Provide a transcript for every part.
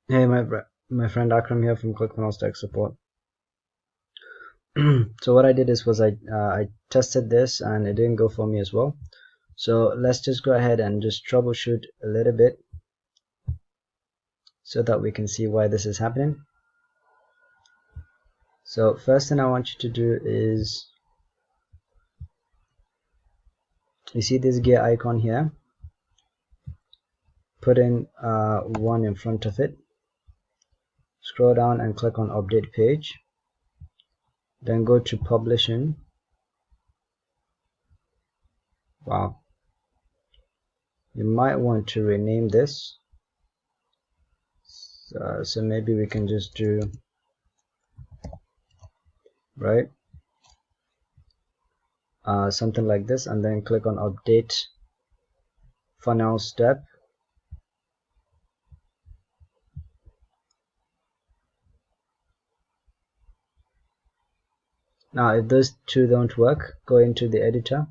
Hey, my friend Akram here from ClickFunnels Tech Support. So what I did is I tested this and it didn't go for me as well. So let's just go ahead and just troubleshoot a little bit so that we can see why this is happening. So first thing I want you to do is, you see this gear icon here? Put in 1 in front of it. Scroll down and click on update page. Then go to publishing. Wow. You might want to rename this. So maybe we can just do, right, something like this, and then click on update funnel step. Now if those two don't work, go into the editor,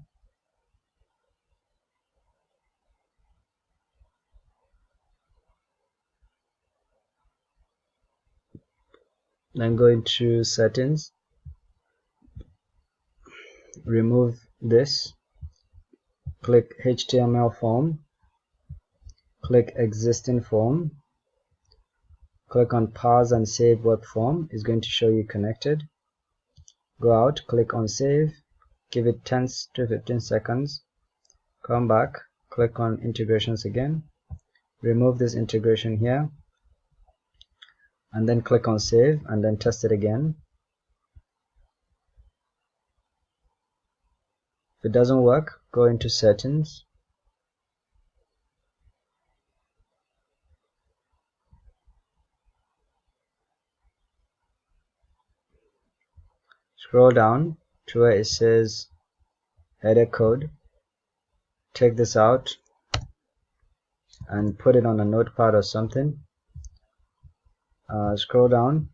then go into settings, remove this, click HTML form, click existing form, click on pause and save web form. It's going to show you connected. Go out, click on save, give it 10 to 15 seconds, come back, click on integrations again, remove this integration here, and then click on save and then test it again. If it doesn't work, go into settings, scroll down to where it says header code, take this out and put it on a notepad or something. Scroll down,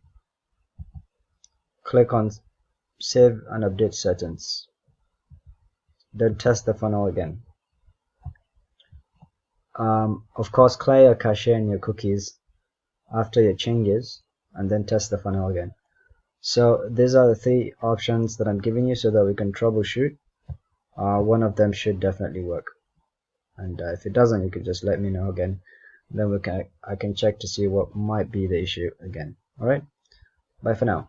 click on save and update settings, then test the funnel again. Of course, clear your cache and your cookies after your changes and then test the funnel again. So these are the 3 options that I'm giving you so that we can troubleshoot. One of them should definitely work, and if it doesn't, you can just let me know again, then I can check to see what might be the issue again. Alright, bye for now.